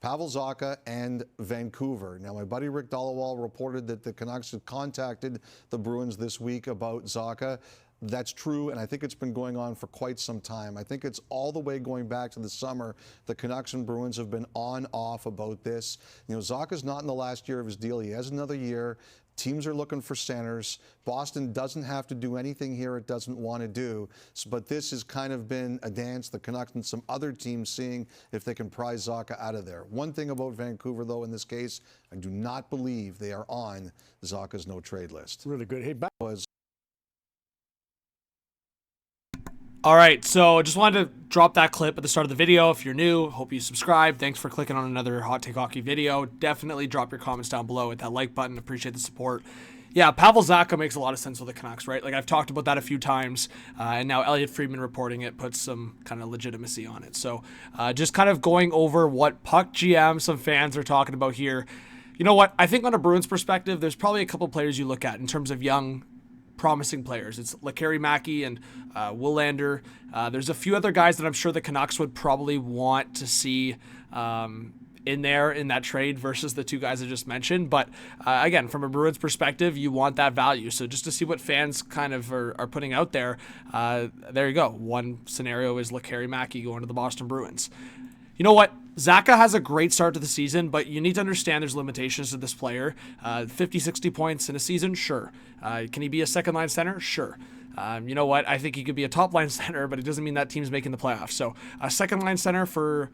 Pavel Zacha and Vancouver. Now, my buddy Rick Dollawall reported that the Canucks had contacted the Bruins this week about Zacha. That's true, and I think it's been going on for quite some time. I think it's all the way going back to the summer. The Canucks and Bruins have been on-off about this. You know, Zacha's not in the last year of his deal. He has another year. Teams are looking for centers. Boston doesn't have to do anything here it doesn't want to do. But this has kind of been a dance, the Canucks and some other teams seeing if they can prise Zacha out of there. One thing about Vancouver, though, in this case, I do not believe they are on Zacha's no-trade list. Really good. Hey, back was. All right, so just wanted to drop that clip at the start of the video. If you're new, hope you subscribe. Thanks for clicking on another Hot Take Hockey video. Definitely drop your comments down below with that like button. Appreciate the support. Yeah, Pavel Zacha makes a lot of sense with the Canucks, right? Like, I've talked about that a few times, and now Elliot Friedman reporting it puts some kind of legitimacy on it. So just kind of going over what Puck GM, some fans are talking about here. You know what? I think on a Bruins perspective, there's probably a couple players you look at in terms of young, promising players. It's Lekari Mackey and Willander. There's a few other guys that I'm sure the Canucks would probably want to see in there in that trade versus the two guys I just mentioned. But again, from a Bruins perspective, you want that value. So just to see what fans kind of are putting out there, there you go. One scenario is Lekari Mackey going to the Boston Bruins. You know what? Zacha has a great start to the season, but you need to understand there's limitations to this player. 50, 60 points in a season? Sure. Can he be a second-line center? Sure. You know what? I think he could be a top-line center, but it doesn't mean that team's making the playoffs. So a second-line center for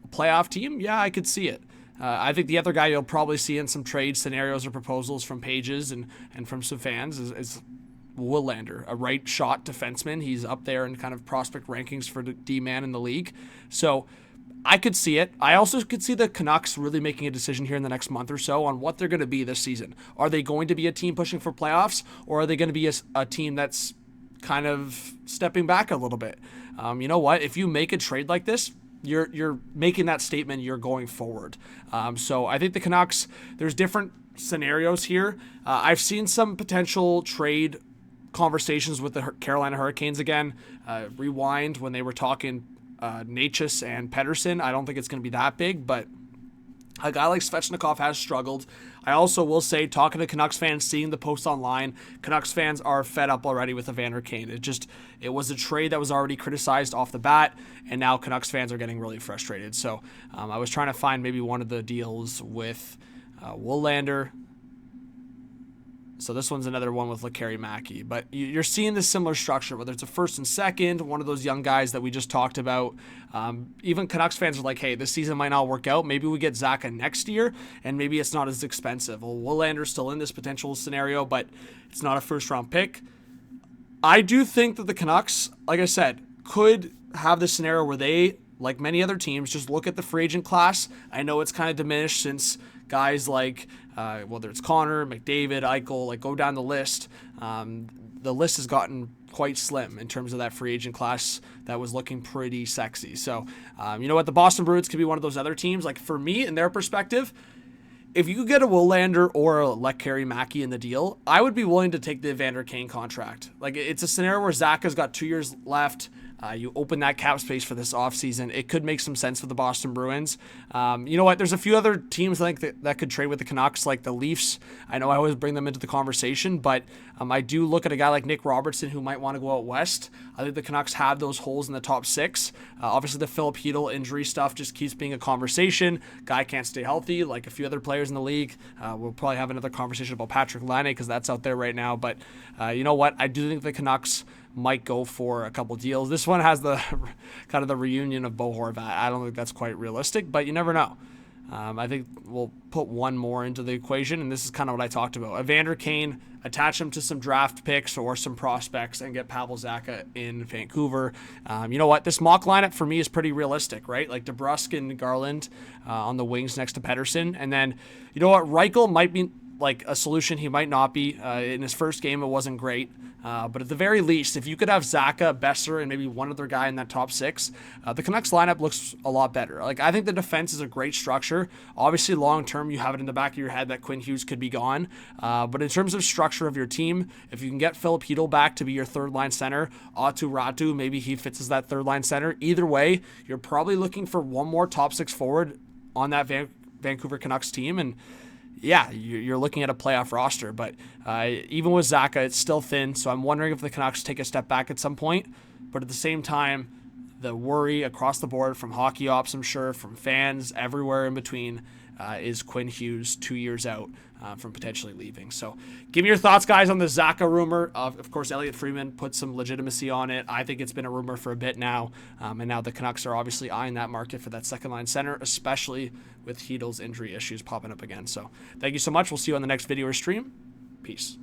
a playoff team? Yeah, I could see it. I think the other guy you'll probably see in some trade scenarios or proposals from pages and from some fans is Willander, a right shot defenseman. He's up there in kind of prospect rankings for the D-man in the league. So I could see it. I also could see the Canucks really making a decision here in the next month or so on what they're going to be this season. Are they going to be a team pushing for playoffs, or are they going to be a team that's kind of stepping back a little bit? You know what? If you make a trade like this, you're making that statement you're going forward. So I think the Canucks, there's different scenarios here. I've seen some potential trade conversations with the Carolina Hurricanes again. Rewind when they were talking Necas and Pettersson. I don't think it's going to be that big, but a guy like Svechnikov has struggled. I also will say, talking to Canucks fans, seeing the posts online, Canucks fans are fed up already with Evander Kane. It was a trade that was already criticized off the bat, and now Canucks fans are getting really frustrated. So I was trying to find maybe one of the deals with Willander. So this one's another one with Lekari Mackey. But you're seeing this similar structure, whether it's a first and second, one of those young guys that we just talked about. Even Canucks fans are like, hey, this season might not work out. Maybe we get Zacha next year, and maybe it's not as expensive. Well, Willander's still in this potential scenario, but it's not a first-round pick. I do think that the Canucks, like I said, could have this scenario where they, like many other teams, just look at the free agent class. I know it's kind of diminished since guys like whether it's Connor, McDavid, Eichel, like go down the list. The list has gotten quite slim in terms of that free agent class that was looking pretty sexy. So, you know what? The Boston Bruins could be one of those other teams. Like, for me, in their perspective, if you could get a Willander or a Lekari Mackey in the deal, I would be willing to take the Evander Kane contract. Like, it's a scenario where Zacha's got 2 years left. You open that cap space for this offseason. It could make some sense for the Boston Bruins. You know what? There's a few other teams I think that could trade with the Canucks, like the Leafs. I know I always bring them into the conversation, but I do look at a guy like Nick Robertson who might want to go out west. I think the Canucks have those holes in the top six. Obviously, the Philip Hedl injury stuff just keeps being a conversation. Guy can't stay healthy, like a few other players in the league. We'll probably have another conversation about Patrick Laine because that's out there right now. But you know what? I do think the Canucks might go for a couple deals. This one has the kind of the reunion of Bo Horvat. I don't think that's quite realistic, but you never know. I think we'll put one more into the equation, and this is kind of what I talked about. Evander Kane, attach him to some draft picks or some prospects and get Pavel Zacha in Vancouver. You know what? This mock lineup for me is pretty realistic, right? Like DeBrusk and Garland on the wings next to Pettersson. And then, you know what? Reichel might be like a solution. He might not be. In his first game, it wasn't great. But at the very least, if you could have Zacha, Besser, and maybe one other guy in that top six, the Canucks lineup looks a lot better. Like, I think the defense is a great structure. Obviously, long term, you have it in the back of your head that Quinn Hughes could be gone. But in terms of structure of your team, if you can get Philip Hedl back to be your third line center, Aatu Ratu, maybe he fits as that third line center. Either way, you're probably looking for one more top six forward on that Vancouver Canucks team. And yeah, you're looking at a playoff roster, but even with Zacha, it's still thin. So I'm wondering if the Canucks take a step back at some point. But at the same time, the worry across the board from hockey ops, I'm sure, from fans, everywhere in between, is Quinn Hughes 2 years out from potentially leaving. So give me your thoughts, guys, on the Zacha rumor. Of course, Elliot Friedman put some legitimacy on it. I think it's been a rumor for a bit now. And now the Canucks are obviously eyeing that market for that second-line center, especially with Heedle's injury issues popping up again. So thank you so much. We'll see you on the next video or stream. Peace.